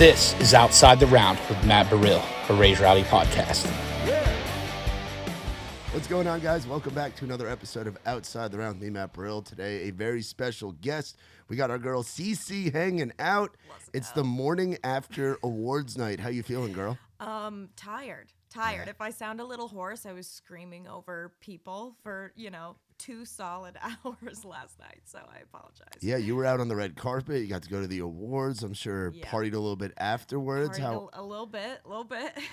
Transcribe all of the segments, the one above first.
This is Outside the Round with Matt Burrill, a Raise Rowdy podcast. What's going on, guys? Welcome back to another episode of Outside the Round with me, Matt Burrill. Today, a very special guest. We got our girl CeCe hanging out. It's the morning after awards night. How you feeling, girl? Tired. Yeah. If I sound a little hoarse, I was screaming over people for, 2 solid hours last night, so I apologize. Yeah, you were out on the red carpet. You got to go to the awards. I'm sure partied a little bit afterwards. A little bit.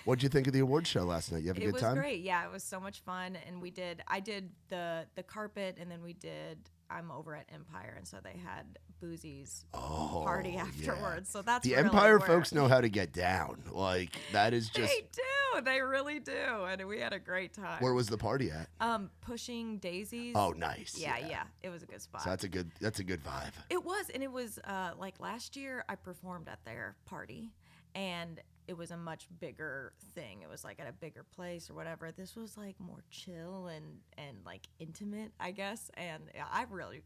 What'd you think of the awards show last night? You have a good time? It was great. Yeah, it was so much fun, and I did the carpet, and then I'm over at Empire, and so they had Boozy's party afterwards. So that's the really Empire where folks know how to get down. Like, that is just... They do. They really do. And we had a great time. Where was the party at? Pushing Daisies. Oh, nice. Yeah. It was a good spot. So that's a good vibe. It was, and it was like last year I performed at their party, and it was a much bigger thing. It was like at a bigger place or whatever. This was like more chill and like intimate, I guess. And I really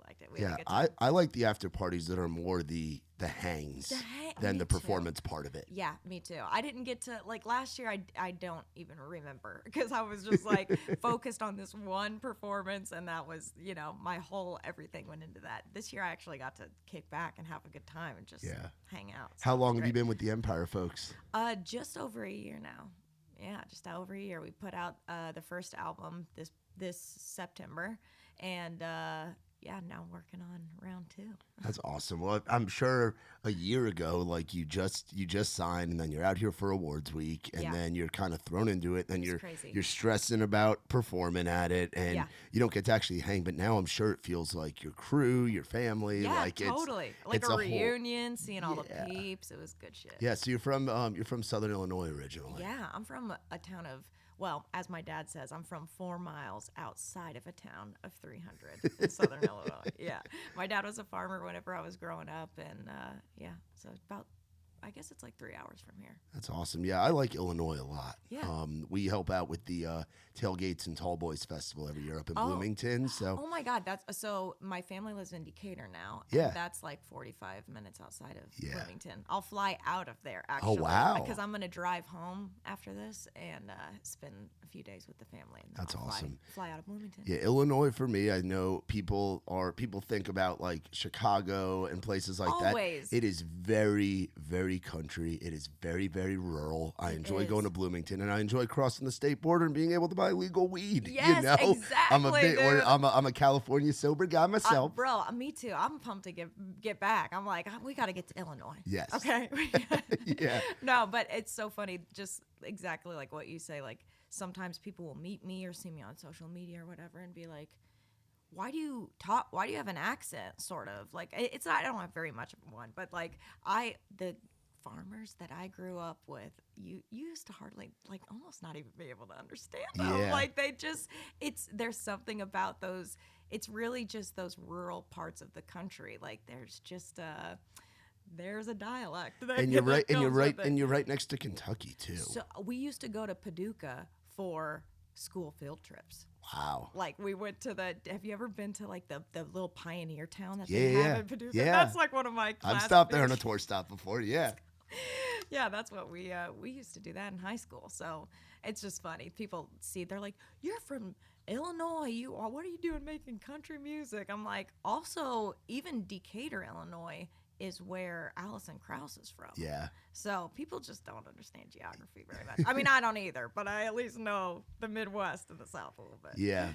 liked it. We had a good time. I like the after parties that are more the hangs than the performance part of it. Yeah, me too. I didn't get to, like last year, I don't even remember because I was just like focused on this one performance, and that was, my whole everything went into that. This year I actually got to kick back and have a good time and just hang out. So How long have you been with the Empire folks? Just over a year now. Yeah, just over a year. We put out the first album this September, and now I'm working on round 2. That's awesome. Well, I'm sure a year ago, like you just signed, and then you're out here for awards week, and then you're kind of thrown into it. Then you're stressing about performing at it, and you don't get to actually hang. But now I'm sure it feels like your crew, your family, like totally like it's a reunion, seeing all the peeps. It was good shit. Yeah. So you're from Southern Illinois originally. Yeah, I'm from a town of. Well, as my dad says, I'm from 4 miles outside of a town of 300 in Southern Illinois. Yeah. My dad was a farmer whenever I was growing up, and so about, I guess it's like 3 hours from here. That's awesome. Yeah, I like Illinois a lot. Yeah. We help out with the Tailgates and Tall Boys Festival every year up in Bloomington. So. Oh my God, so my family lives in Decatur now. Yeah. And that's like 45 minutes outside of Bloomington. I'll fly out of there Oh, actually. wow. Because I'm going to drive home after this and spend a few days with the family. And That's awesome. Fly out of Bloomington. Yeah, Illinois for me, I know people think about like Chicago and places like Always. that. It is very, very country. It is very, very rural. I enjoy going to Bloomington, and I enjoy crossing the state border and being able to buy legal weed. Yes, exactly. I'm a California sober guy myself. Bro, me too. I'm pumped to get back. I'm like, we got to get to Illinois. Yes. Okay. Yeah. No, but it's so funny. Just exactly like what you say. Like sometimes people will meet me or see me on social media or whatever and be like, why do you talk? Why do you have an accent? Sort of like it's not. I don't have very much of one, but like the farmers that I grew up with, you used to hardly, like, almost not even be able to understand them. Yeah. Like there's something about those. It's really just those rural parts of the country. Like there's just there's a dialect. And you're right. And you're right next to Kentucky too. So we used to go to Paducah for school field trips. Wow. Like we went to have you ever been to like the little pioneer town that they have in Paducah? Yeah. That's like one of my I've stopped there on a tour stop before. Yeah. Yeah, that's what we used to do that in high school. So it's just funny. People see, they're like, "You're from Illinois. What are you doing making country music?" I'm like, also, even Decatur, Illinois, is where Alison Krauss is from. Yeah. So people just don't understand geography very much. I mean, I don't either, but I at least know the Midwest and the South a little bit. Yeah.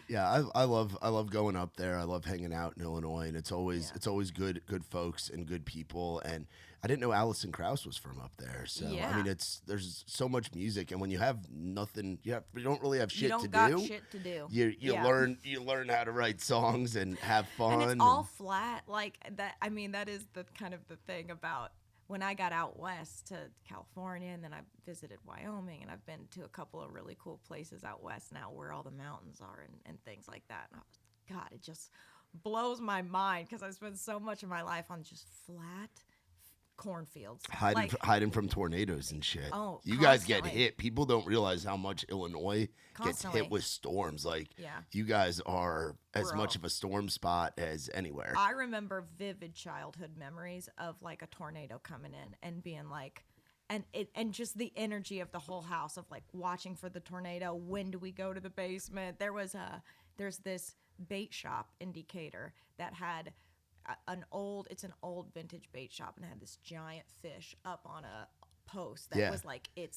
I love going up there. I love hanging out in Illinois, and it's always good folks and good people. And I didn't know Alison Krauss was from up there. So I mean, there's so much music, and when you have nothing, you don't really have shit to do. You don't got shit to do. You learn how to write songs and have fun. And it's all flat like that. I mean, that is the kind of the thing about when I got out west to California, and then I visited Wyoming, and I've been to a couple of really cool places out west now where all the mountains are and things like that. And God, it just blows my mind because I spent so much of my life on just flat cornfields. Hiding from tornadoes and shit. Oh, you guys get hit. People don't realize how much Illinois gets hit with storms. Like, you guys are as much of a storm spot as anywhere. I remember vivid childhood memories of like a tornado coming in and being like, and just the energy of the whole house of like watching for the tornado. When do we go to the basement? There's this bait shop in Decatur that had it's an old vintage bait shop, and it had this giant fish up on a post that was like it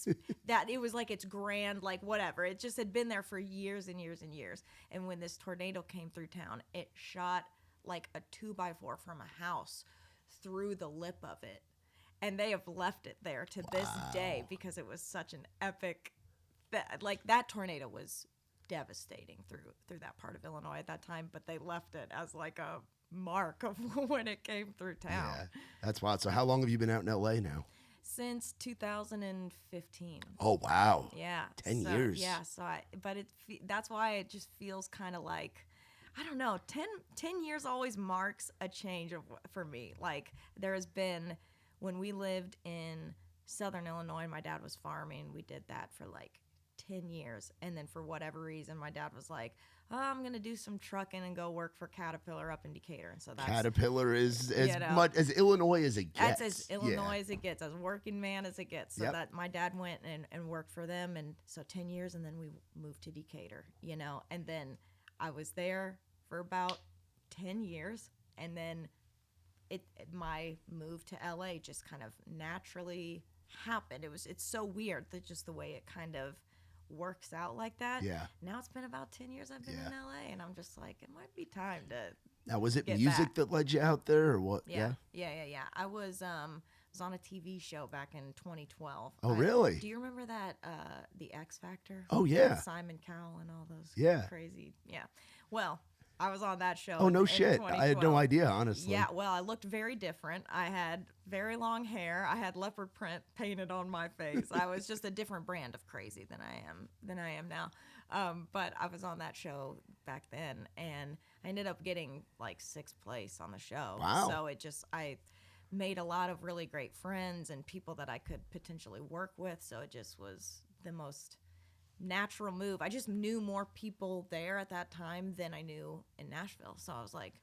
was like it's grand, like whatever. It just had been there for years and years and years. And when this tornado came through town, it shot like a 2x4 from a house through the lip of it. And they have left it there to this day because it was such an epic that tornado was devastating through that part of Illinois at that time, but they left it as like a mark of when it came through town. Yeah, that's wild. So how long have you been out in LA now? Since 2015. Oh wow. Yeah. 10 years. Yeah, that's why it just feels kind of like, I don't know, 10 years always marks a change for me. Like, there has been, when we lived in Southern Illinois, my dad was farming, we did that for like 10 years. And then for whatever reason, my dad was like, oh, I'm going to do some trucking and go work for Caterpillar up in Decatur. And so that's, Caterpillar is as much as Illinois as it gets. That's as Illinois as it gets, as working man as it gets. So that my dad went and worked for them. And so 10 years, and then we moved to Decatur, and then I was there for about 10 years. And then my move to LA just kind of naturally happened. It's so weird that just the way it kind of works out like that. Yeah. Now it's been about 10 years I've been in LA, and I'm just like, it might be time to. Now, was it music that led you out there, or what? Yeah. I was on a TV show back in 2012. Oh, really? Do you remember that the X Factor? Oh, yeah. With Simon Cowell and all those crazy. Yeah. Well, I was on that show. Oh, no shit. I had no idea, honestly. Yeah, well, I looked very different. I had very long hair. I had leopard print painted on my face. I was just a different brand of crazy than I am now. But I was on that show back then, and I ended up getting like 6th place on the show. Wow. So I made a lot of really great friends and people that I could potentially work with. So it just was the most natural move. I just knew more people there at that time than I knew in Nashville. So I was like,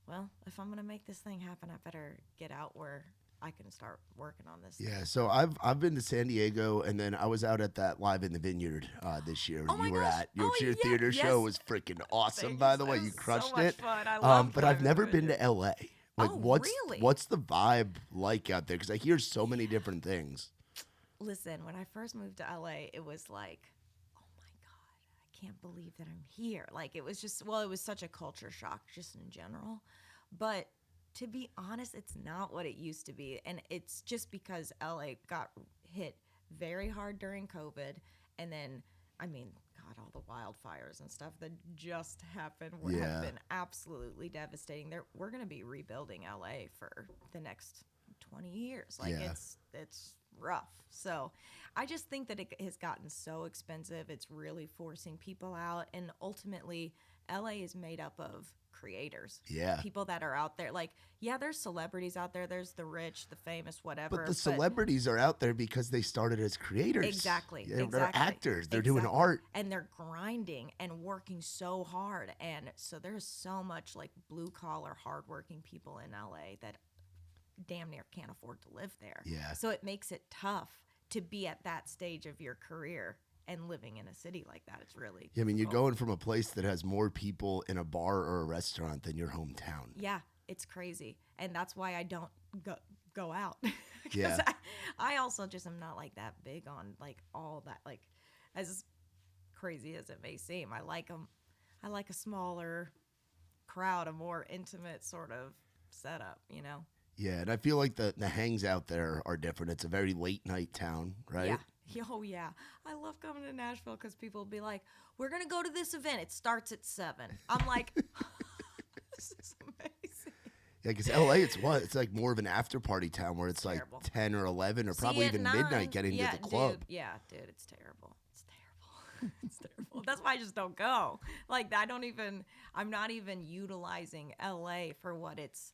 well, if I'm gonna make this thing happen, I better get out where I can start working on this. Yeah, so I've been to San Diego, and then I was out at that Live in the Vineyard this year. Oh you were gosh. at your theater show was freaking awesome. By the way, you crushed so much it. Fun. I love but I've never been to LA. Like, really? What's the vibe like out there? Because I hear so many different things. Listen, when I first moved to LA, it was like, can't believe that I'm here. Like, it was just, well, it was such a culture shock just in general. But to be honest, it's not what it used to be. And it's just because LA got hit very hard during COVID. And then, I mean, God, all the wildfires and stuff that just happened have been absolutely devastating. We're going to be rebuilding LA for the next 20 years. Like, it's rough. So I just think that it has gotten so expensive. It's really forcing people out. And ultimately, LA is made up of creators. Yeah. People that are out there. Like, yeah, there's celebrities out there. There's the rich, the famous, whatever. But the celebrities are out there because they started as creators. Exactly. Yeah, they're actors. They're doing art. And they're grinding and working so hard. And so there's so much like blue collar, hardworking people in LA that damn near can't afford to live there. Yeah. So it makes it tough to be at that stage of your career and living in a city like that. It's really I mean, you're going from a place that has more people in a bar or a restaurant than your hometown. Yeah, it's crazy. And that's why I don't go out. Yeah. I also just am not like that big on like all that, like, as crazy as it may seem. I like a smaller crowd, a more intimate sort of setup, Yeah, and I feel like the hangs out there are different. It's a very late night town, right? Yeah. Oh, yeah. I love coming to Nashville because people will be like, we're going to go to this event. It starts at 7. I'm like, this is amazing. Yeah, because LA, it's like more of an after party town where it's terrible. Like 10 or 11 or probably even 9, midnight getting to the club. Dude, it's terrible. It's terrible. It's terrible. That's why I just don't go. Like I'm not even utilizing LA for what it's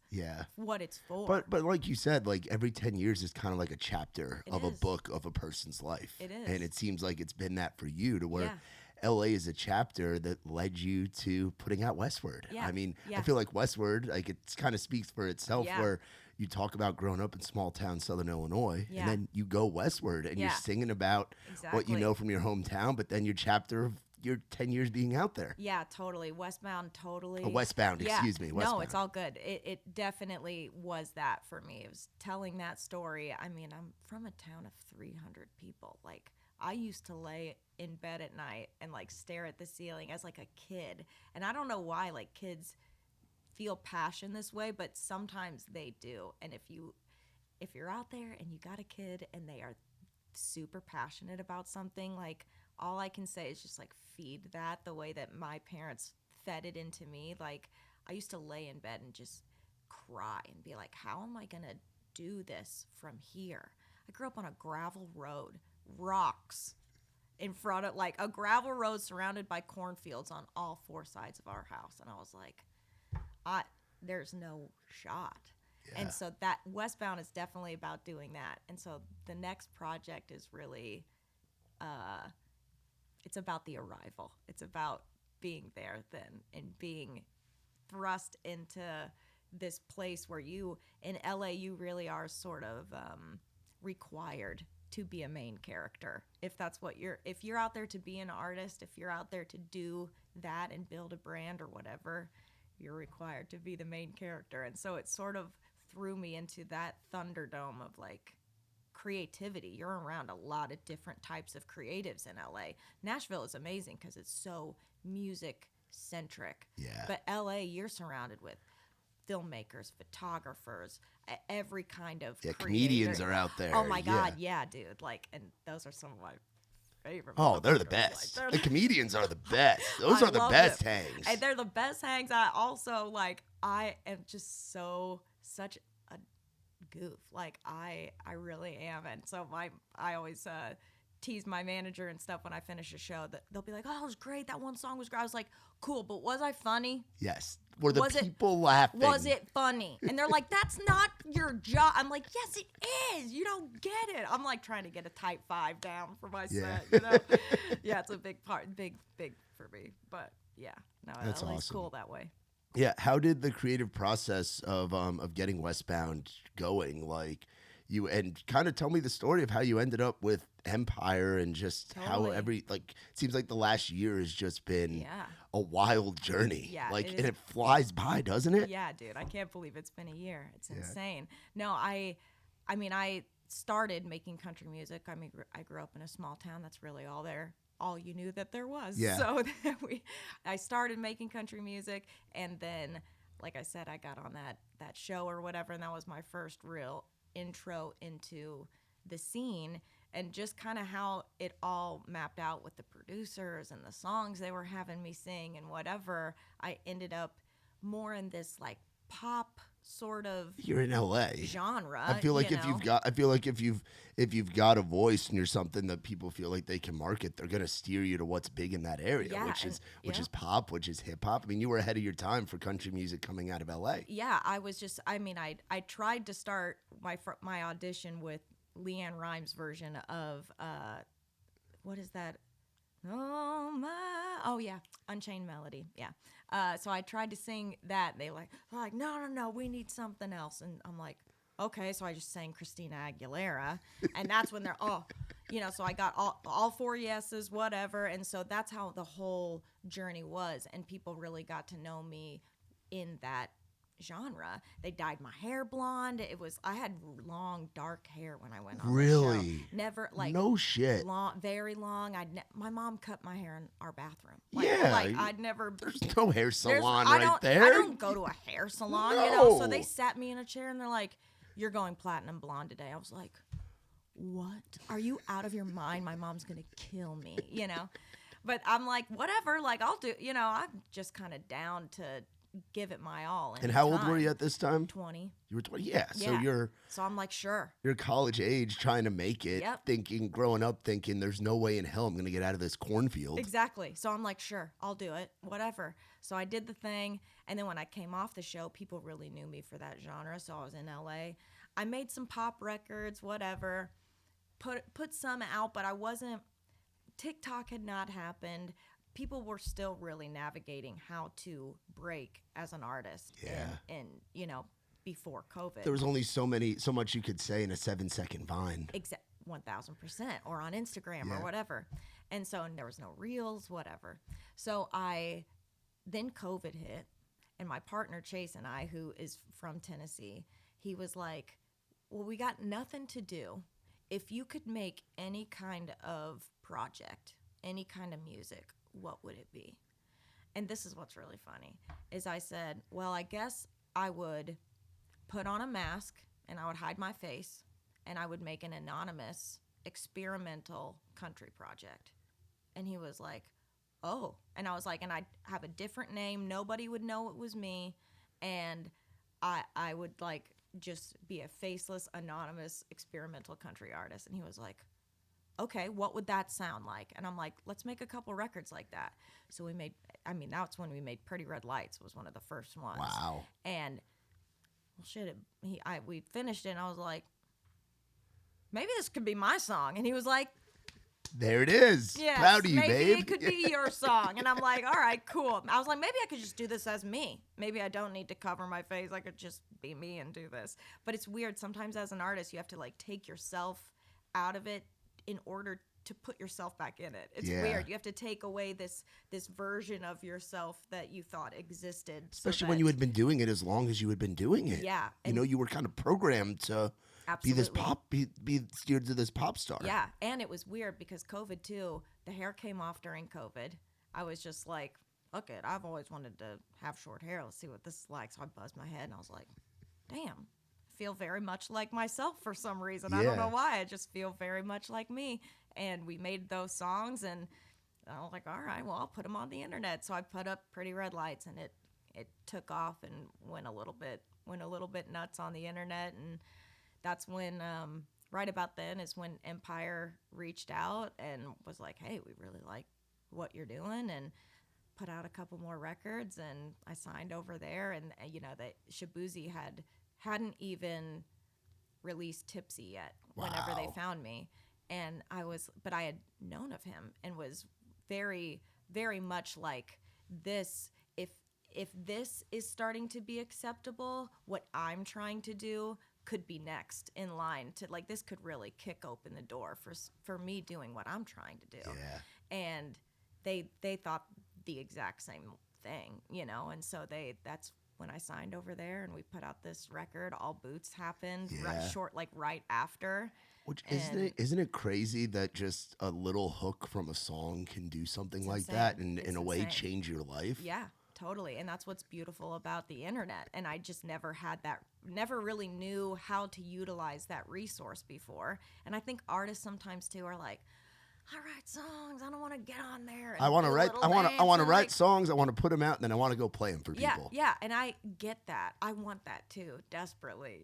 for. But like you said, like every 10 years is kind of like a chapter of a is. book of a person's life. It is. And it seems like it's been that for you to where LA is a chapter that led you to putting out Westward. Yeah. I mean, I feel like Westward, like it kind of speaks for itself where you talk about growing up in small town Southern Illinois, and then you go westward and you're singing about what you know from your hometown, but then your chapter of your 10 years being out there. Yeah, totally. Westbound, totally. Westbound, excuse me. Westbound. No, it's all good. It definitely was that for me. It was telling that story. I mean, I'm from a town of 300 people. Like, I used to lay in bed at night and, like, stare at the ceiling as, like, a kid. And I don't know why, like, kids feel passion this way, but sometimes they do. And if you're out there and you got a kid and they are super passionate about something, like, all I can say is just like feed that the way that my parents fed it into me. Like, I used to lay in bed and just cry and be like, how am I gonna do this from here? I grew up on a gravel road, rocks in front of, like, a gravel road surrounded by cornfields on all four sides of our house. And I was like, there's no shot. Yeah. And so that Westbound is definitely about doing that. And so the next project is really, it's about the arrival. It's about being there then and being thrust into this place where in LA, you really are sort of required to be a main character. If you're out there to be an artist, if you're out there to do that and build a brand or whatever, you're required to be the main character. And so it sort of threw me into that thunderdome of, like, creativity. You're around a lot of different types of creatives in LA. Nashville is amazing because it's so music centric. Yeah. But LA, you're surrounded with filmmakers, photographers, every kind of creator. Comedians are out there. Oh my God, yeah, dude. Like, and those are some of my favorite. Oh, they're the best. Like, the comedians are the best. Those are the best hangs. And they're the best hangs. I also, like, I am just such a goof. Like, I really am. And so I always tease my manager and stuff when I finish a show that they'll be like, oh, it was great. That one song was great. I was like, cool, but was I funny? Yes. Were the people laughing? Was it funny? And they're like, that's not your job. I'm like, yes, it is. You don't get it. I'm like trying to get a type 5 down for my set, you know? Yeah, it's a big part, big for me. But yeah, no, that's LA's awesome. cool that way. Yeah, how did the creative process of getting Westbound going? Like, and kind of tell me the story of how you ended up with Empire and just how it seems like the last year has just been a wild journey. Yeah, like, and it flies by, doesn't it? Yeah, dude, I can't believe it's been a year. It's insane. No, I mean, I started making country music. I mean, I grew up in a small town. That's really all you knew that there was. Yeah. So I started making country music, and then, like I said, I got on that show or whatever, and that was my first real intro into the scene and just kind of how it all mapped out with the producers and the songs they were having me sing and whatever. I ended up more in this, like, pop sort of you're in LA genre. I feel like if you've got a voice and you're something that people feel like they can market, they're gonna steer you to what's big in that area, which is pop, which is hip hop. I mean, you were ahead of your time for country music coming out of LA. Yeah, I was just. I mean, I tried to start my audition with Leanne Rimes' version of what is that? Oh yeah, Unchained Melody. Yeah. So I tried to sing that. They like, no, we need something else. And I'm like, okay. So I just sang Christina Aguilera, and that's when they're so I got all 4 yeses, whatever. And so that's how the whole journey was, and people really got to know me in that genre. They dyed my hair blonde. I had long dark hair when I went on the show. Never, like, no shit. Long, very long. My mom cut my hair in our bathroom. I'd never. There's no hair salon there. I don't go to a hair salon, no. So they sat me in a chair and they're like, "You're going platinum blonde today." I was like, "What? Are you out of your mind? My mom's gonna kill me." But I'm like, whatever. Like, I'll do. I'm just kind of down to give it my all. And how old were you at this time? 20. You were 20? Yeah. So I'm like, sure. You're college age trying to make it, growing up thinking there's no way in hell I'm going to get out of this cornfield. Exactly. So I'm like, sure, I'll do it, whatever. So I did the thing. And then when I came off the show, people really knew me for that genre. So I was in LA. I made some pop records, whatever, put some out, but I wasn't, TikTok had not happened. People were still really navigating how to break as an artist. And before COVID. There was only so much you could say in a 7-second Vine. 1,000%, or on Instagram or whatever. And there was no reels, whatever. So then COVID hit, and my partner Chase and I, who is from Tennessee, he was like, well, we got nothing to do. If you could make any kind of project, any kind of music, what would it be? And this is what's really funny, is I said, well, I guess I would put on a mask and I would hide my face and I would make an anonymous experimental country project. And he was like, oh. And I was like, and I'd have a different name. Nobody would know it was me. And I would like just be a faceless, anonymous experimental country artist. And he was like, okay, what would that sound like? And I'm like, let's make a couple records like that. So that's when we made Pretty Red Lights, was one of the first ones. Wow. And we finished it and I was like, maybe this could be my song. And he was like, there it is. Yes, proud of you, maybe babe. It could be your song. And I'm like, all right, cool. I was like, maybe I could just do this as me. Maybe I don't need to cover my face. I could just be me and do this. But it's weird. Sometimes as an artist, you have to like take yourself out of it in order to put yourself back in it. It's weird. You have to take away this version of yourself that you thought existed. Especially when you had been doing it as long as you had been doing it. Yeah. You were kind of programmed to be steered to this pop star. Yeah. And it was weird because COVID too, the hair came off during COVID. I was just like, fuck it. I've always wanted to have short hair. Let's see what this is like. So I buzzed my head and I was like, damn. Feel very much like myself for some reason. I don't know why. I just feel very much like me. And we made those songs and I was like, all right, well, I'll put them on the internet. So I put up Pretty Red Lights and it took off and went a little bit nuts on the internet. And that's when right about then is when Empire reached out and was like, hey, we really like what you're doing, and put out a couple more records. And I signed over there, and that Shabuzi hadn't even released Tipsy yet. Whenever they found me. And I had known of him and was very, very much like this. If this is starting to be acceptable, what I'm trying to do could be next in line to, like, this could really kick open the door for me doing what I'm trying to do. Yeah. And they thought the exact same thing, and so that's when I signed over there, and we put out this record. All Boots happened right after. Which isn't it crazy that just a little hook from a song can do something like that and in a way change your life? Yeah, totally. And that's what's beautiful about the internet. And I just never really knew how to utilize that resource before. And I think artists sometimes too are like, I write songs. I don't want to get on there. And I want to write songs. I want to put them out, and then I want to go play them for people. Yeah, and I get that. I want that too, desperately,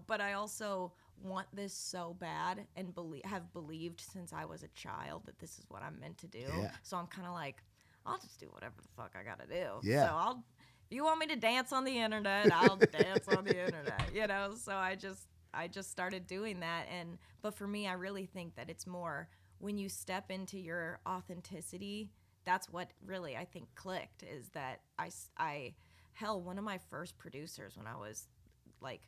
But I also want this so bad and have believed since I was a child that this is what I'm meant to do. Yeah. So I'm kind of like, I'll just do whatever the fuck I gotta do. Yeah. So if you want me to dance on the internet, I'll dance on the internet. So I just started doing that, but for me, I really think that it's more when you step into your authenticity. That's what really I think clicked, is that one of my first producers when I was like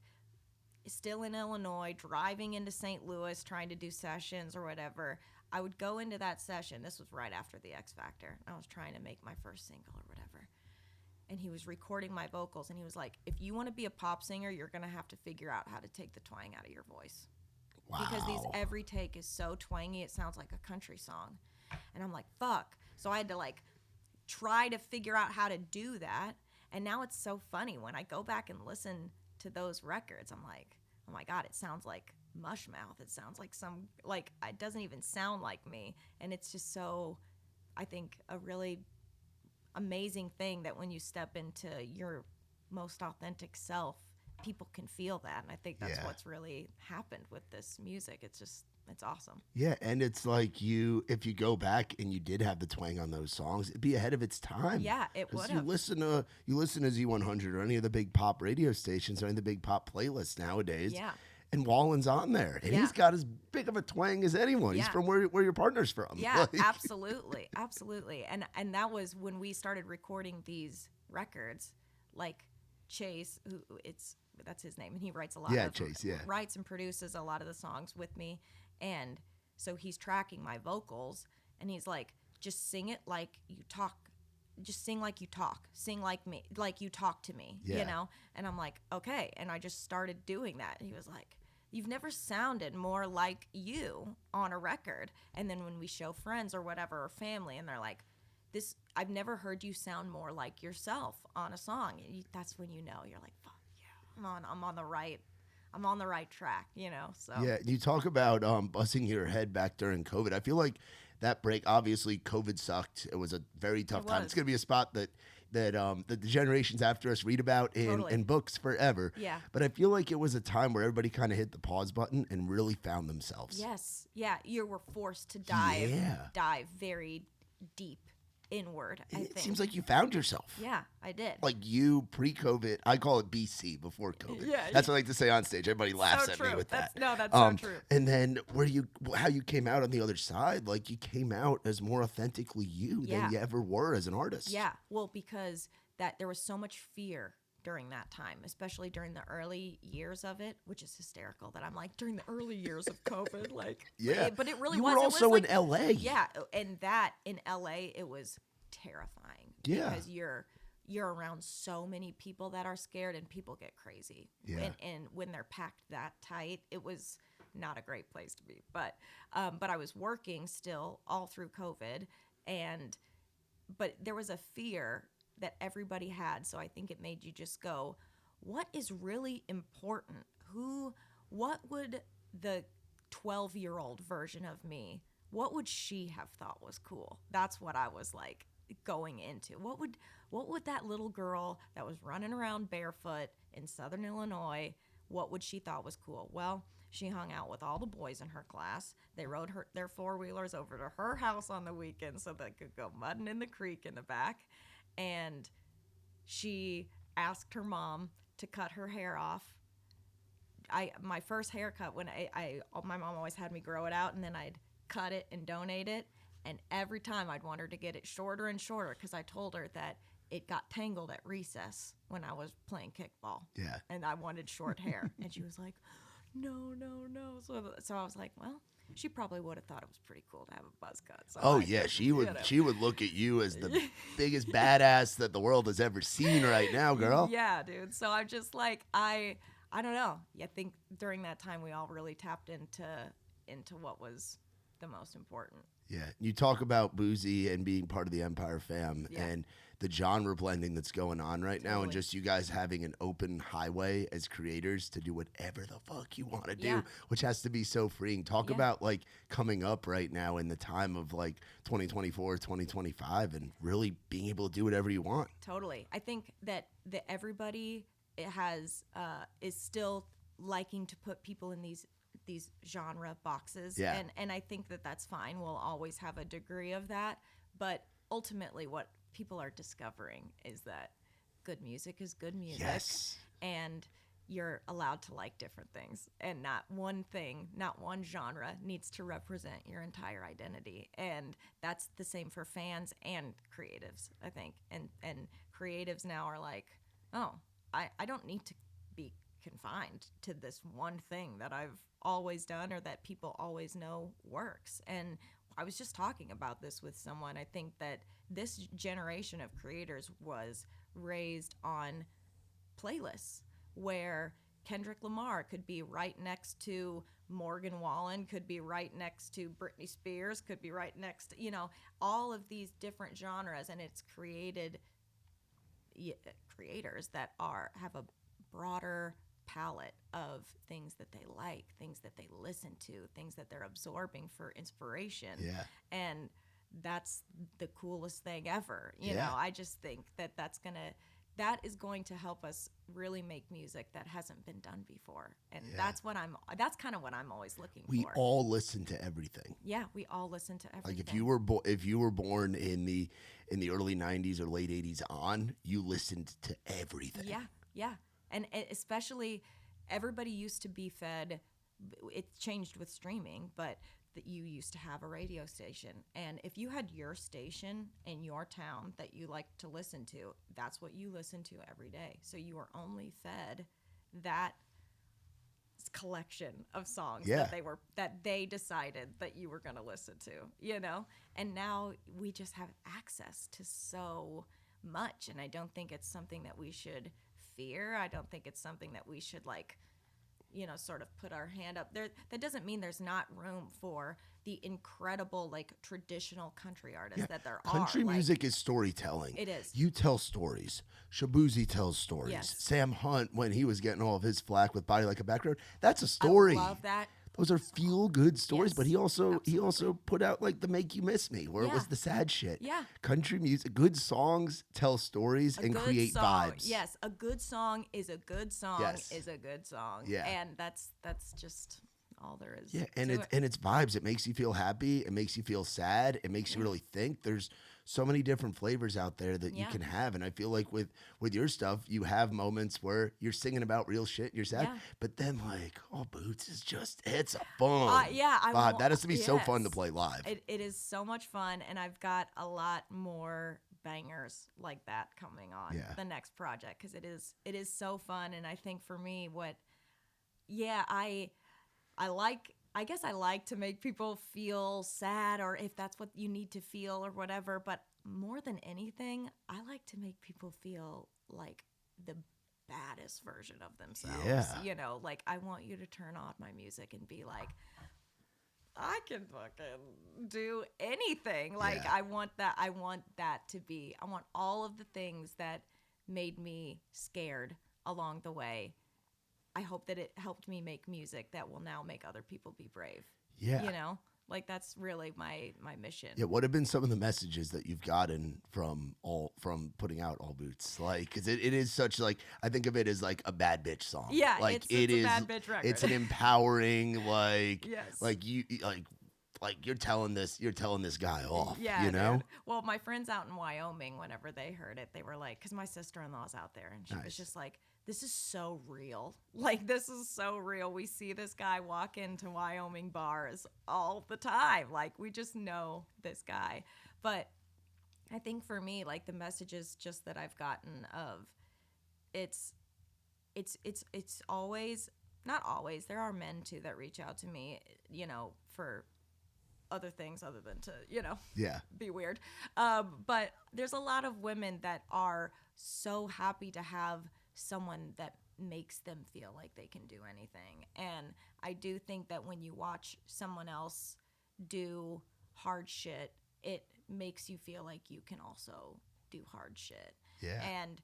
still in Illinois, driving into St. Louis, trying to do sessions or whatever, I would go into that session. This was right after the X Factor. I was trying to make my first single or whatever. And he was recording my vocals, and he was like, if you want to be a pop singer, you're going to have to figure out how to take the twang out of your voice. Wow. Because every take is so twangy, it sounds like a country song. And I'm like, fuck. So I had to like try to figure out how to do that. And now it's so funny when I go back and listen to those records. I'm like, oh my God, it sounds like Mushmouth. It sounds like it doesn't even sound like me. And it's just so, I think, a really amazing thing that when you step into your most authentic self, people can feel that. And I think that's what's really happened with this music. It's awesome. Yeah, and it's like if you go back and you did have the twang on those songs, it'd be ahead of its time. Yeah, it would. You listen to Z100 or any of the big pop radio stations or any of the big pop playlists nowadays. Yeah. And Wallen's on there, and he's got as big of a twang as anyone. He's from where your partner's from. Yeah, absolutely, absolutely. And that was when we started recording these records. Like Chase, that's his name, and he writes a lot. Chase, writes and produces a lot of the songs with me, and so he's tracking my vocals, and he's like, just sing it like you talk. Just sing like you talk. Sing like me, like you talk to me, you know? And I'm like, okay. And I just started doing that. And he was like, you've never sounded more like you on a record. And then when we show friends or whatever, or family, and they're like, I've never heard you sound more like yourself on a song. And that's when you know, you're like, fuck yeah, I'm on the right track, you know? So yeah, you talk about buzzing your head back during COVID. I feel like that break, obviously COVID sucked. It was a very tough time. It's going to be a spot that the generations after us read about in books forever. Yeah. But I feel like it was a time where everybody kind of hit the pause button and really found themselves. Yes. Yeah. You were forced to dive very deep inward, I think. It seems like you found yourself. Yeah, I did. Like you pre-COVID, I call it BC, before COVID. Yeah, that's what I like to say on stage. Everybody laughs at me with that. That's so true. And then how you came out on the other side, like you came out as more authentically you than you ever were as an artist. Yeah, well, because there was so much fear during that time, especially during the early years of it, which is hysterical that I'm like, during the early years of COVID, like, but it really was. You were also like, in LA. Yeah, and that in LA, it was terrifying. Yeah. Because you're around so many people that are scared, and people get crazy. Yeah. And when they're packed that tight, it was not a great place to be. But I was working still all through COVID, but there was a fear that everybody had. So I think it made you just go, what is really important? What would the 12-year-old version of me, what would she have thought was cool? That's what I was like going into. What would that little girl that was running around barefoot in Southern Illinois, what would she thought was cool? Well, she hung out with all the boys in her class. They rode their four-wheelers over to her house on the weekends so they could go mudding in the creek in the back. And she asked her mom to cut her hair off. My first haircut, when my mom always had me grow it out, and then I'd cut it and donate it. And every time I'd want her to get it shorter and shorter, because I told her that it got tangled at recess when I was playing kickball. Yeah. And I wanted short hair. And she was like, no. So I was like, well, she probably would have thought it was pretty cool to have a buzz cut. So she would. She would look at you as the biggest badass that the world has ever seen right now, girl. Yeah, dude. So I'm just like, I don't know. I think during that time we all really tapped into what was the most important. Yeah, you talk about Boozy and being part of the Empire fam and the genre blending that's going on right now, and just you guys having an open highway as creators to do whatever the fuck you want to do, which has to be so freeing. Talk about like coming up right now in the time of like 2024, 2025, and really being able to do whatever you want. Totally. I think that everybody is still liking to put people in these genre boxes. Yeah. And I think that that's fine. We'll always have a degree of that. But ultimately what people are discovering is that good music is good music. Yes. And you're allowed to like different things. And not one genre needs to represent your entire identity. And that's the same for fans and creatives, I think. And creatives now are like, oh, I don't need to be confined to this one thing that I've always done or that people always know works. And I was just talking about this with someone. I think that this generation of creators was raised on playlists where Kendrick Lamar could be right next to Morgan Wallen, could be right next to Britney Spears, could be right next to, all of these different genres. And it's created creators that have a broader palette of things that they like, things that they listen to, things that they're absorbing for inspiration. Yeah. And that's the coolest thing ever. You know, I just think that that is going to help us really make music that hasn't been done before. And that's kind of what I'm always looking for. We all listen to everything. Yeah, we all listen to everything. Like if you were born in the early 90s or late 80s on, you listened to everything. Yeah. Yeah. And especially everybody used to be fed, it changed with streaming, but that you used to have a radio station. And if you had your station in your town that you liked to listen to, that's what you listened to every day. So you were only fed that collection of songs that they decided that you were going to listen to, you know? And now we just have access to so much. And I don't think it's something that we should fear. I don't think it's something that we should sort of put our hand up there. That doesn't mean there's not room for the incredible traditional country artists that there are. Country music is storytelling. It is. You tell stories. Shabuzi tells stories. Yes. Sam Hunt, when he was getting all of his flack with Body Like a Back Road, that's a story. I love that. Those are feel good stories, Yes, but he also absolutely. put out the Make You Miss Me, where it was the sad shit. Yeah. Country music, good songs tell stories and create vibes. Yes, a good song is a good song is a good song. Yeah. And that's just all there is. Yeah, and it's vibes. It makes you feel happy. It makes you feel sad. It makes you really think. There's so many different flavors out there that you can have, and I feel like with your stuff, you have moments where you're singing about real shit. You're sad, but then All Boots is it's a fun vibe. That has to be so fun to play live. It is so much fun, and I've got a lot more bangers like that coming on the next project because it is so fun. And I think for me, I guess I like to make people feel sad, or if that's what you need to feel or whatever. But more than anything, I like to make people feel like the baddest version of themselves. Yeah. You know, I want you to turn on my music and be like, I can fucking do anything. I want that. I want all of the things that made me scared along the way. I hope that it helped me make music that will now make other people be brave. Yeah. You know? That's really my mission. Yeah, what have been some of the messages that you've gotten from putting out All Boots? Because it is such I think of it as a bad bitch song. Yeah, it's a bad bitch record. It's an empowering yes. You're telling this guy off. Yeah, you know. Dude. Well, my friends out in Wyoming, whenever they heard it, they were like, because my sister-in-law's out there, and she was just like, this is so real. This is so real. We see this guy walk into Wyoming bars all the time. We just know this guy. But I think for me, the messages just that I've gotten of it's always, not always, there are men too that reach out to me, for other things other than to, be weird. But there's a lot of women that are so happy to have someone that makes them feel like they can do anything. And I do think that when you watch someone else do hard shit, it makes you feel like you can also do hard shit. Yeah. And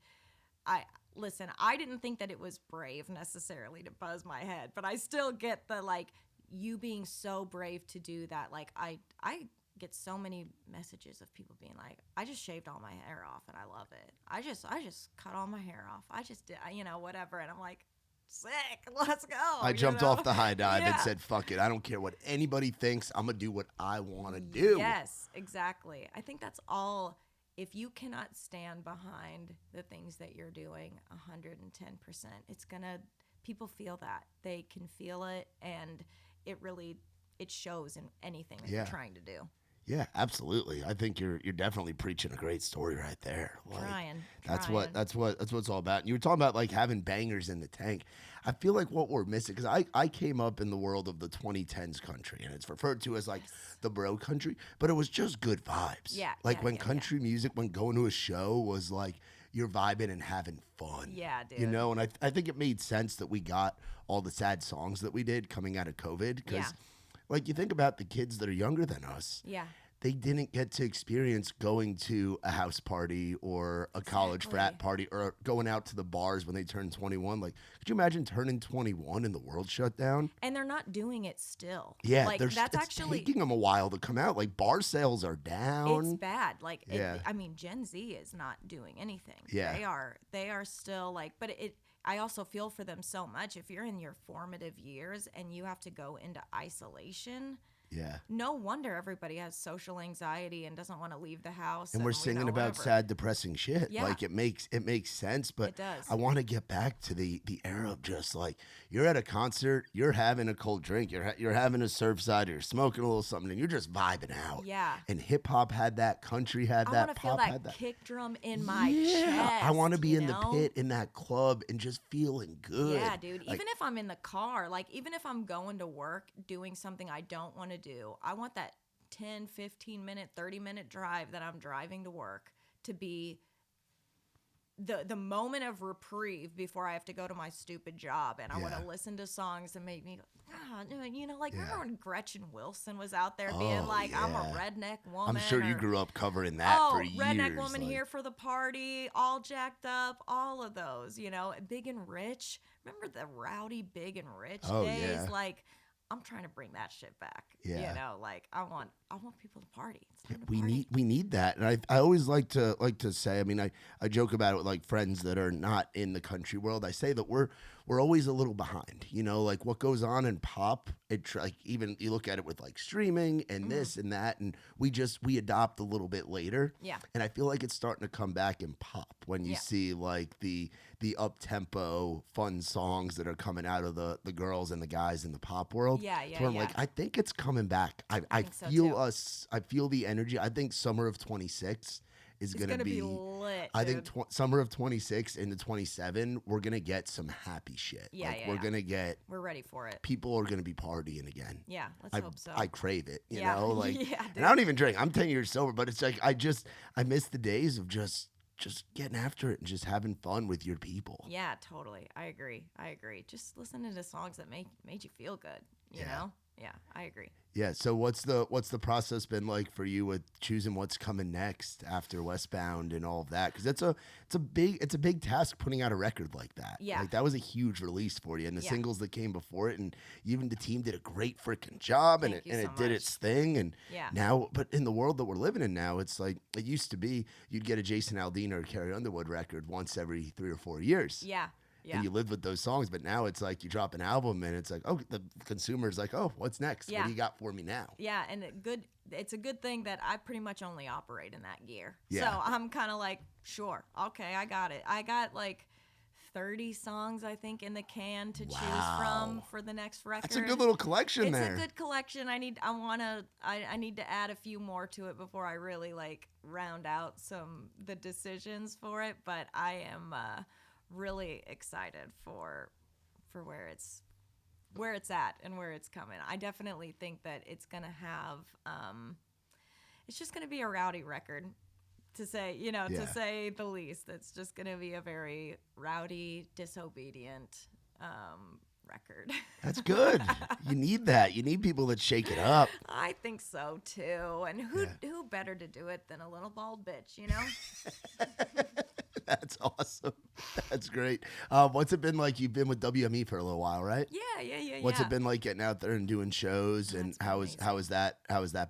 I didn't think that it was brave necessarily to buzz my head, but I still get the you being so brave to do that. I get so many messages of people being like, I just shaved all my hair off and I love it. I just cut all my hair off. I just did, whatever. And I'm like, sick, let's go. I jumped off the high dive and said, fuck it. I don't care what anybody thinks. I'm going to do what I want to do. Yes, exactly. I think that's all. If you cannot stand behind the things that you're doing 110%, people feel that. They can feel it, and it shows in anything that you're trying to do. Yeah, absolutely. I think you're definitely preaching a great story right there. Trying. That's what it's all about. And you were talking about having bangers in the tank. I feel like what we're missing, because I came up in the world of the 2010s country, and it's referred to as the bro country, but it was just good vibes. Yeah. When country music, when going to a show was you're vibing and having fun. Yeah, dude. And I think it made sense that we got all the sad songs that we did coming out of COVID, because you think about the kids that are younger than us. Yeah. they didn't get to experience going to a house party or a college frat party or going out to the bars when they turned 21. Like, could you imagine turning 21 and the world shut down? And they're not doing it still. Yeah, like that's actually taking them a while to come out. Like, bar sales are down. It's bad. Like, Yeah. I mean, Gen Z is not doing anything. Yeah. They are still like, but I also feel for them so much. If you're in your formative years and you have to go into isolation, Yeah. no wonder everybody has social anxiety and doesn't want to leave the house. And we're singing about sad, depressing shit. Yeah. Like, it makes sense, but It does. I want to get back to the era of just like, you're at a concert, you're having a cold drink, you're having a Surfside, you're smoking a little something, and you're just vibing out. Yeah. And hip hop had that, country had I that, want to feel pop had that that. kick drum in my chest. I want to be in know? the pit in that club and just feeling good. Yeah, dude. Like, Even if I'm in the car, like even if I'm going to work doing something I don't want to do, I want that 10, 15 minute, 30-minute drive that I'm driving to work to be the moment of reprieve before I have to go to my stupid job. And I want to listen to songs that make me go, remember when Gretchen Wilson was out there being like, I'm a redneck woman. I'm sure you grew up covering that for years. Redneck woman here for the party, all jacked up, all of those, Big and Rich. Remember the rowdy Big and Rich days? Yeah. Like, I'm trying to bring that shit back. Yeah. Like I want people to party. It's time to we party. need that. And I always like to say, I mean, I joke about it with like friends that are not in the country world. I say that we're always a little behind, like what goes on in pop. Like even you look at it with like streaming and this and that, and we adopt a little bit later. Yeah. And I feel like it's starting to come back in pop when you see like the up-tempo fun songs that are coming out of the girls and the guys in the pop world. Yeah. So I'm like, I think it's coming back. I think so, feel too. I feel the energy. I think summer of 26 is going to be lit. I think summer of 26 into 27, we're going to get some happy shit. Yeah, we're going to get, we're ready for it. people are going to be partying again. Yeah, let's hope so. I crave it, you Yeah. know, like, Yeah, and I don't even drink. I'm 10 years sober, but it's like, I miss the days of just getting after it and just having fun with your people. Yeah, totally. I agree. Just listening to songs that made you feel good, you know? Yeah, I agree. Yeah. So what's the process been like for you with choosing what's coming next after Westbound and all of that? Because it's a big task putting out a record like that. Yeah. Like that was a huge release for you, and the Yeah. singles that came before it, and even the team did a great freaking job, and Thank you it so did much. its thing. And Yeah. now, but in the world that we're living in now, it's like it used to be. You'd get a Jason Aldean or a Carrie Underwood record once every 3 or 4 years. Yeah. Yeah. And you lived with those songs, but now it's like you drop an album and it's like, oh, the consumer's like, oh, what's next? Yeah. What do you got for me now? Yeah, and it's a good thing that I pretty much only operate in that gear. Yeah. So I'm kind of like, sure, okay, I got it. I got like 30 songs, I think, in the can to choose from for the next record. That's a good little collection there. It's a good collection. I need to add a few more to it before I really like round out the decisions for it. But I am really excited for where it's at and where it's coming. I definitely think that it's gonna have it's just gonna be a rowdy record, to say the least. It's just gonna be a very rowdy, disobedient record. That's good. You need that. You need people that shake it up. I think so too. And who better to do it than a little bald bitch, you know? That's awesome. That's great. What's it been like? You've been with WME for a little while, right? Yeah. What's it been like getting out there and doing shows? And how has that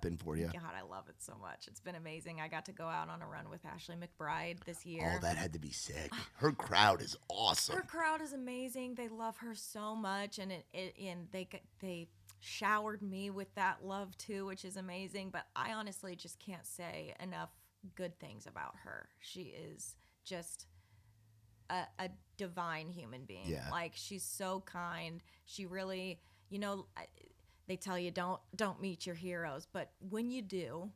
been for you? God, I love it so much. It's been amazing. I got to go out on a run with Ashley McBride this year. Oh, that had to be sick. Her crowd is awesome. Her crowd is amazing. They love her so much, and they showered me with that love too, which is amazing. But I honestly just can't say enough good things about her. She is just a divine human being. Yeah. Like, she's so kind. She really, they tell you don't meet your heroes, but when you do,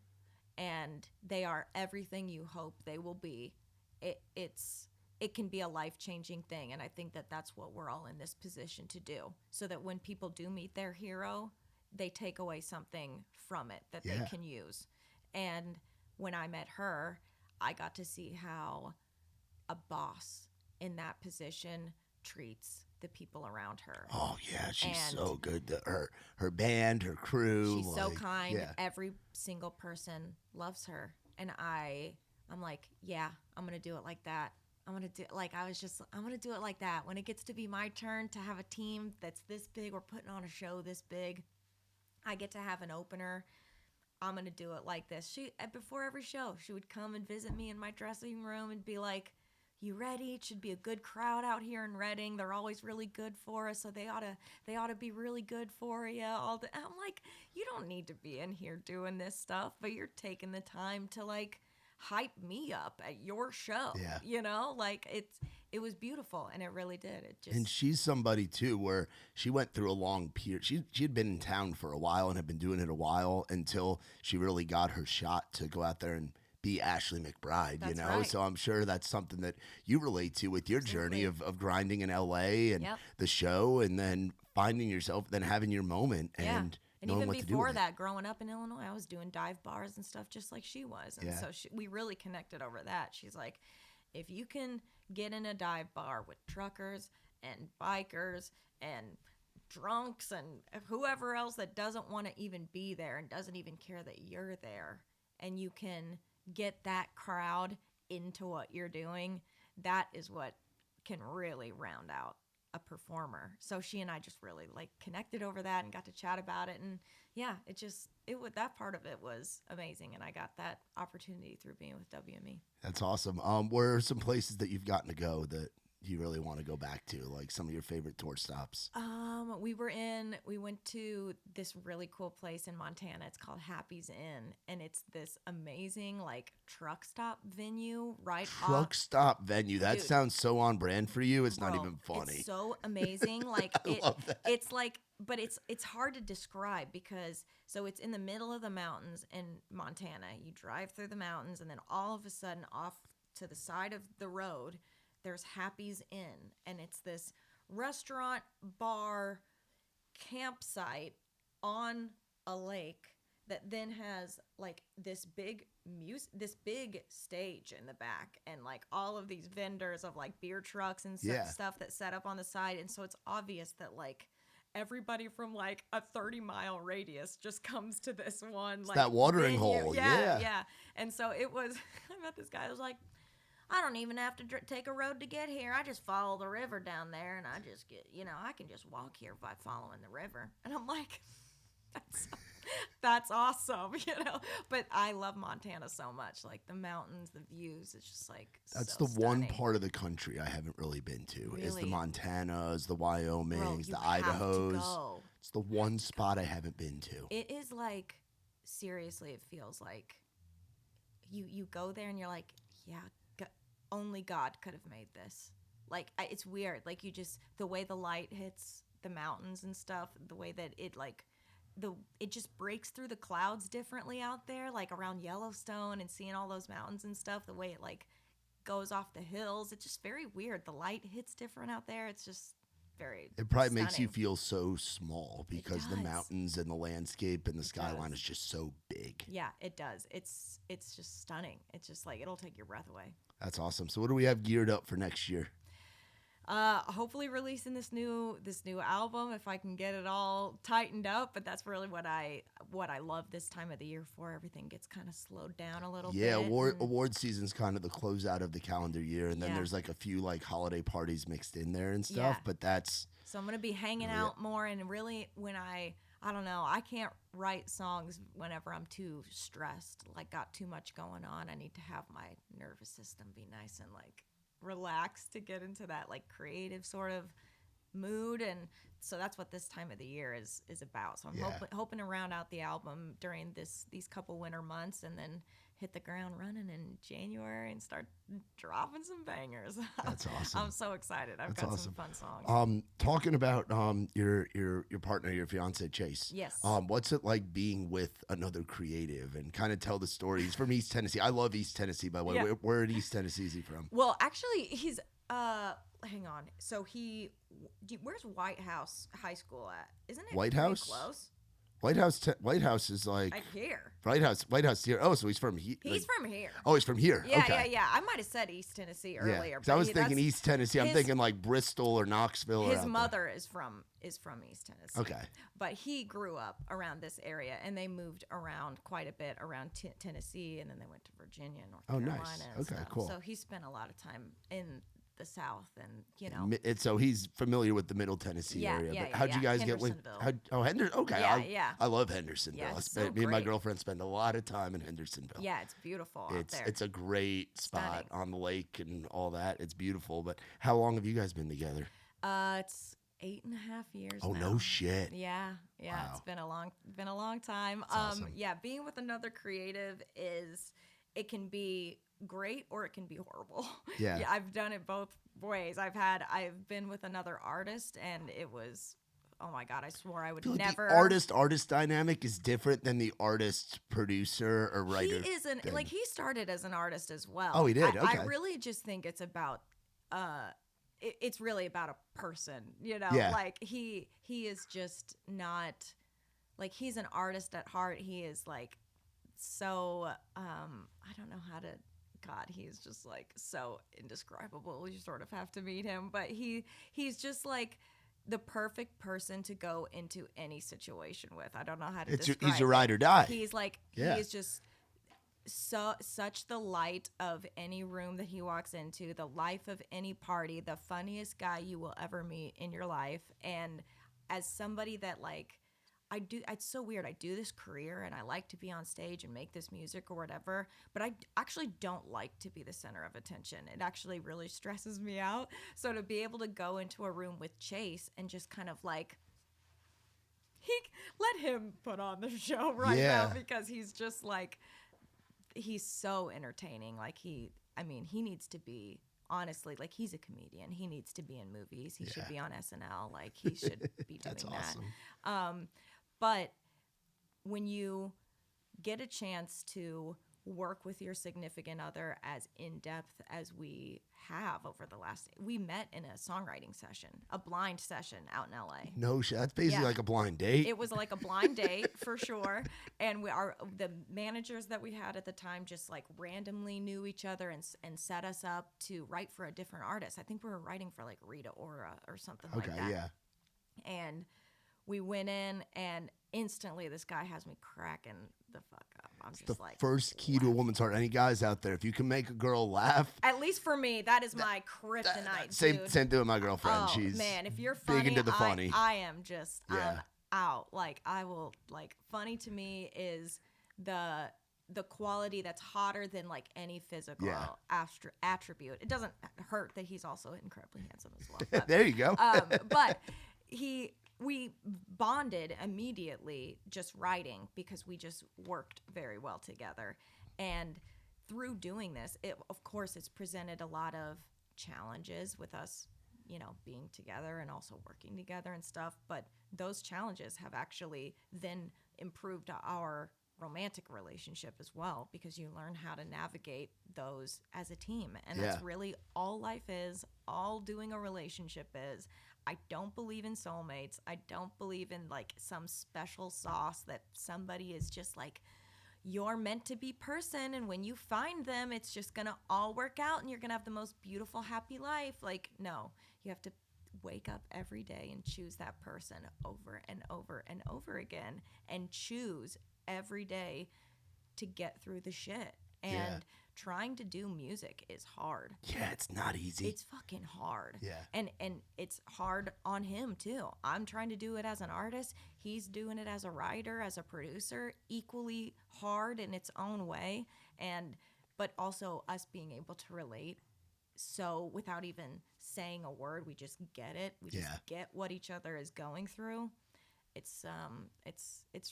and they are everything you hope they will be, it can be a life-changing thing. And I think that that's what we're all in this position to do, so that when people do meet their hero, they take away something from it that they can use. And when I met her, I got to see how a boss in that position treats the people around her. Oh yeah, she's so good. Her band, her crew. She's so kind. Yeah. Every single person loves her, and I'm like, yeah, I'm gonna do it like that. I'm gonna do it like that. When it gets to be my turn to have a team that's this big, we're putting on a show this big. I get to have an opener. I'm gonna do it like this. Before every show, she would come and visit me in my dressing room and be like, "You ready? It should be a good crowd out here in Reading. They're always really good for us, so they ought to be really good for you." I'm like, you don't need to be in here doing this stuff, but you're taking the time to like hype me up at your show. Yeah. You know, like it was beautiful, and it really did. And she's somebody too where she went through a long period. She had been in town for a while and had been doing it a while until she really got her shot to go out there and be Ashley McBride. That's right. So I'm sure that's something that you relate to with your journey of grinding in LA and the show, and then finding yourself, then having your moment and even before that, growing up in Illinois, I was doing dive bars and stuff just like she was. And so we really connected over that. She's like, if you can get in a dive bar with truckers and bikers and drunks and whoever else that doesn't want to even be there and doesn't even care that you're there, and you can get that crowd into what you're doing, that is what can really round out a performer. So she and I just really like connected over that and got to chat about it, and that part of it was amazing, and I got that opportunity through being with WME. That's awesome. Where are some places that you've gotten to go that you really want to go back to, like some of your favorite tour stops? We went to this really cool place in Montana. It's called Happy's Inn, and it's this amazing like truck stop venue stop venue. That sounds so on brand for you. It's not even funny. It's so amazing. Like it's like, but it's hard to describe because so it's in the middle of the mountains in Montana. You drive through the mountains, and then all of a sudden off to the side of the road, there's Happy's Inn, and it's this restaurant, bar, campsite on a lake that then has like this big stage in the back, and like all of these vendors of like beer trucks and stuff that set up on the side. And so it's obvious that like everybody from like a 30-mile radius just comes to this one. It's like that watering venue. hole. Yeah. And so it was, I met this guy who was like, I don't even have to take a road to get here. I just follow the river down there, and I just get, I can just walk here by following the river. And I'm like, that's awesome, But I love Montana so much, like the mountains, the views. It's just like that's so the stunning. One part of the country I haven't really been to. Really? Is the Montanas, the Wyomings, the Idahos. It's the one spot I haven't been to. It is like, seriously, it feels like you go there and you're like, yeah. Only God could have made this. Like, it's weird. Like, the way the light hits the mountains and stuff, the way that it, like, it just breaks through the clouds differently out there, like around Yellowstone and seeing all those mountains and stuff, the way it, like, goes off the hills. It's just very weird. The light hits different out there. It's just very It probably makes you feel so small because the mountains and the landscape and the skyline is just so big. Yeah, it does. It's just stunning. It's just like, it'll take your breath away. That's awesome. So what do we have geared up for next year? Hopefully releasing this new album if I can get it all tightened up. But that's really what I love this time of the year for. Everything gets kind of slowed down a little bit. Yeah, award season's kind of the closeout of the calendar year, and then there's like a few like holiday parties mixed in there and stuff. But so I'm gonna be hanging out more, and really when I don't know, I can't write songs whenever I'm too stressed, like got too much going on. I need to have my nervous system be nice and like relaxed to get into that like creative sort of mood. And so that's what this time of the year is about. So I'm hoping to round out the album during these couple winter months, and then hit the ground running in January and start dropping some bangers. That's awesome. I'm so excited. I've got some fun songs. Talking about your partner, your fiance Chase. Yes. What's it like being with another creative, and kind of tell the story? He's from East Tennessee. I love East Tennessee, by the way. Where in East Tennessee is he from? Well, actually, he's hang on. So where's White House High School at? Isn't it White House? Close? White House is like here. White House here. Oh, so he's from here. He's from here. Oh, he's from here. Yeah, okay. yeah. I might have said East Tennessee earlier. Yeah. But I was thinking East Tennessee. I'm thinking like Bristol or Knoxville. His mother is from East Tennessee. Okay. But he grew up around this area, and they moved around quite a bit around Tennessee, and then they went to Virginia and North Carolina. Nice. Okay, cool. So he spent a lot of time in the South, and so he's familiar with the Middle Tennessee area. Yeah, but how'd you guys get linked? Henderson. Okay, yeah. I love Hendersonville. Yeah, it's so me and my great. girlfriend spend a lot of time in Hendersonville. Yeah, it's beautiful out there. It's a great spot Stunning. on the lake and all that. It's beautiful. But how long have you guys been together? It's 8.5 years. Oh, now. no shit. Yeah. Wow. It's been a long time. That's awesome. Yeah, being with another creative it can be great or it can be horrible. Yeah. Yeah, I've done it both ways. I've been with another artist, and it was, oh my God, I swore I would never. The artist dynamic is different than the artist producer or writer. He isn't like he started as an artist as well. Oh, he did. Okay. I really just think it's about it's really about a person, Yeah. Like he is just not like, he's an artist at heart. He is like so I don't know how to. God, he's just like so indescribable. You sort of have to meet him, but he's just like the perfect person to go into any situation with. I don't know how to describe. He's a ride or die. He's like he is just such the light of any room that he walks into, the life of any party, the funniest guy you will ever meet in your life. And as somebody that like it's so weird. I do this career and I like to be on stage and make this music or whatever, but I actually don't like to be the center of attention. It actually really stresses me out. So to be able to go into a room with Chase and just kind of like, let him put on the show right now, because he's just like, he's so entertaining. Like he needs to be, honestly, like he's a comedian. He needs to be in movies. He should be on SNL. Like he should be doing That's that. Awesome. But when you get a chance to work with your significant other as in-depth as we have over the last, we met in a songwriting session, a blind session out in LA. No shit. That's basically like a blind date. It was like a blind date for sure. And the managers that we had at the time just like randomly knew each other and set us up to write for a different artist. I think we were writing for like Rita Ora or something like that. Okay, yeah. And we went in, and instantly this guy has me cracking the fuck up. I'm just the like, first key to a woman's heart. Any guys out there, if you can make a girl laugh, at least for me, that is my kryptonite. same dude. thing with my girlfriend. Oh She's man, if you're funny, big into the funny. I am just Yeah. I'm out. Like I will like funny to me is the quality that's hotter than like any physical attribute. It doesn't hurt that he's also incredibly handsome as well. But, there you go. But we bonded immediately just writing, because we just worked very well together. And through doing this, of course, it's presented a lot of challenges with us, being together and also working together and stuff. But those challenges have actually then improved our romantic relationship as well, because you learn how to navigate those as a team. And that's really all life is, all doing a relationship is. I don't believe in soulmates. I don't believe in like some special sauce that somebody is just like, you're meant to be person, and when you find them, it's just gonna all work out and you're gonna have the most beautiful, happy life. Like, no, you have to wake up every day and choose that person over and over and over again, and choose every day to get through the shit. And trying to do music is hard. Yeah, it's not easy. It's fucking hard. Yeah. And it's hard on him too. I'm trying to do it as an artist. He's doing it as a writer, as a producer, equally hard in its own way. But also us being able to relate. So without even saying a word, we just get it. We just get what each other is going through. It's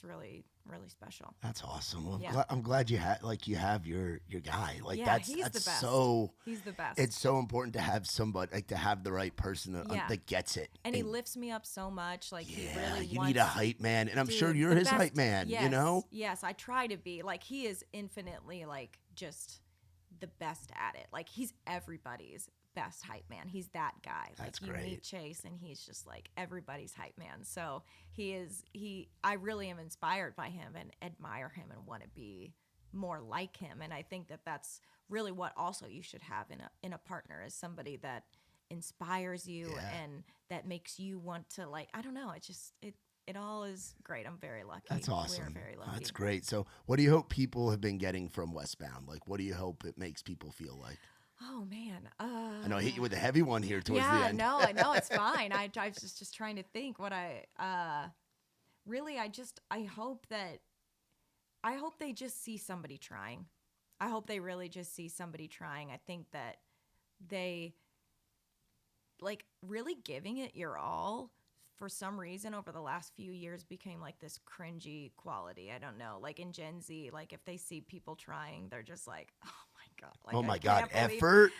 really, really special. That's awesome. Well, I'm glad you have your guy. Like that's he's the best. He's the best. It's so important to have somebody, like to have the right person that gets it. And he lifts me up so much. Like he really you wants, need a hype man, and I'm sure you're his hype man. Yes, yes, I try to be. Like he is infinitely like just the best at it. Like he's everybody's best hype man. He's that guy. That's like you great. meet Chase and he's just like everybody's hype man. So I really am inspired by him and admire him and want to be more like him. And I think that that's really what also you should have in a partner, is somebody that inspires you and that makes you want to, like, I don't know, it all is great. I'm very lucky. That's awesome. We're very lucky. That's great. So what do you hope people have been getting from Westbound? Like, what do you hope it makes people feel like? Oh man, I know I hit you with a heavy one here towards the end. No, I know it's fine. I was just trying to think what really. I hope they just see somebody trying. I hope they really just see somebody trying. I think that they like really giving it your all. For some reason, over the last few years, became like this cringy quality. I don't know. Like in Gen Z, like if they see people trying, they're just like, oh my God. Like, oh my I God. can't Effort.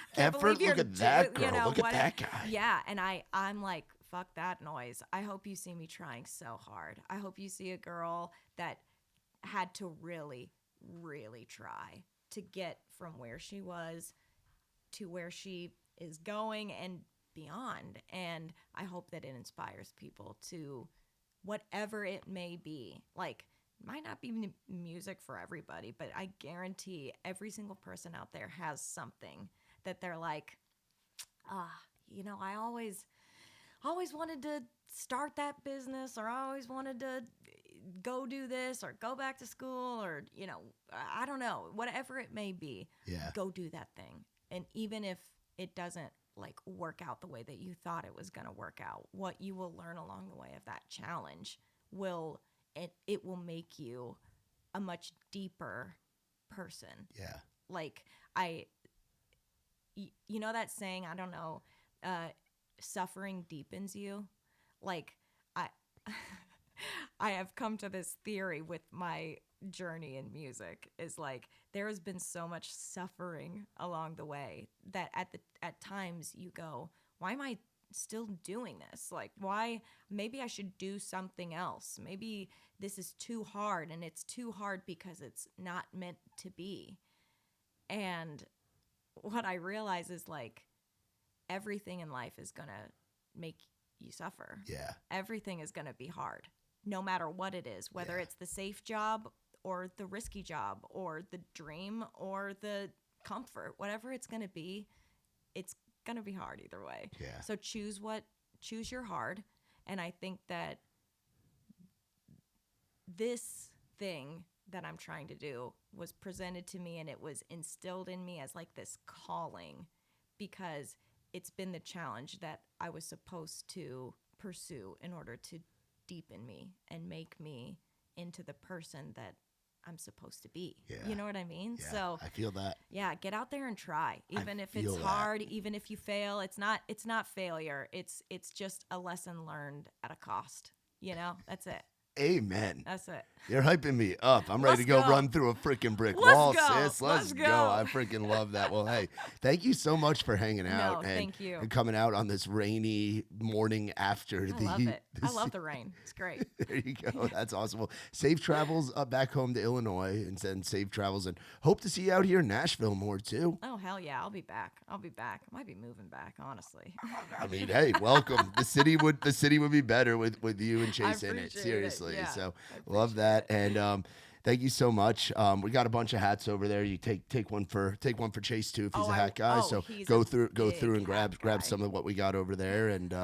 believe Look at that girl. you know, look at that guy. Yeah. And I'm like, fuck that noise. I hope you see me trying so hard. I hope you see a girl that had to really, really try to get from where she was to where she is going and beyond. And I hope that it inspires people to whatever it may be. Like, might not be music for everybody, but I guarantee every single person out there has something that they're like, I always wanted to start that business, or I always wanted to go do this or go back to school, or, I don't know, whatever it may be, go do that thing. And even if it doesn't like work out the way that you thought it was going to work out, what you will learn along the way of that challenge will make you a much deeper person. Yeah. Like you know that saying, I don't know, suffering deepens you. Like I have come to this theory with my journey in music, is like there has been so much suffering along the way that at times you go, why am I still doing this? Like, why? Maybe I should do something else. Maybe this is too hard, and it's too hard because it's not meant to be. And what I realize is, like, everything in life is gonna make you suffer. Yeah. Everything is gonna be hard, no matter what it is, whether it's the safe job or the risky job or the dream or the comfort, whatever it's going to be, it's going to be hard either way. Yeah. So choose your hard. And I think that this thing that I'm trying to do was presented to me, and it was instilled in me as like this calling, because it's been the challenge that I was supposed to pursue in order to deepen me and make me into the person that I'm supposed to be. Yeah. You know what I mean? Yeah, So I feel that. Yeah, get out there and try. Even if it's feel that. hard, even if you fail, it's not failure. It's just a lesson learned at a cost. That's it. Amen. That's it. You're hyping me up. I'm ready to go run through a freaking brick wall, sis. Let's go. I freaking love that. Well, hey, thank you so much for hanging out. Thank you. And coming out on this rainy morning after I love it. I love the rain. It's great. There you go. That's awesome. Well, safe travels back home to Illinois, and send safe travels, and hope to see you out here in Nashville more too. Oh, hell yeah. I'll be back. I might be moving back, honestly. I mean, hey, welcome. The city would be better with you and Chase in it. appreciate it. Seriously. Yeah, So love that. And thank you so much. We got a bunch of hats over there. You take one for Chase too, if he's a hat guy. So go through and grab some of what we got over there, and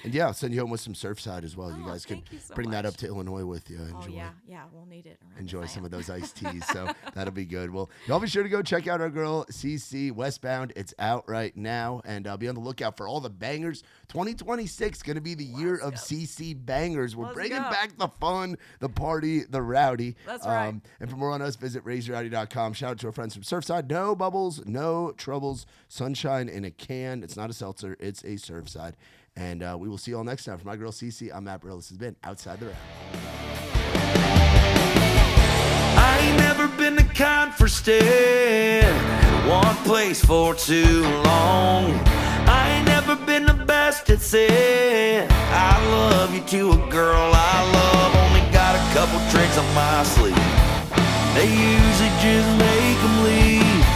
yeah, I'll send you home with some Surfside as well. You guys can bring that up to Illinois with you. Enjoy. Oh yeah, we'll need it. Enjoy some of those iced teas. So that'll be good. Well, y'all be sure to go check out our girl CeCe Westbound. It's out right now, and be on the lookout for all the bangers. 2026 going to be the year of CeCe bangers. We're bringing back the fun, the party, the rowdy. That's right. And for more on us, visit raiserowdy.com. Shout out to our friends from Surfside. No bubbles, no troubles. Sunshine in a can. It's not a seltzer. It's a Surfside. And we will see you all next time. For my girl CeCe, I'm Matt Burrill. This has been Outside the Round. I ain't never been the kind for staying in one place for too long. I ain't never been the best at saying I love you to a girl I love. Only got a couple tricks on my sleeve. They usually just make them leave.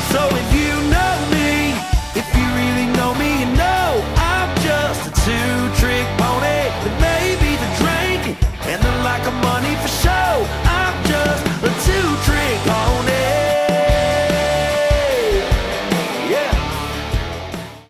So if you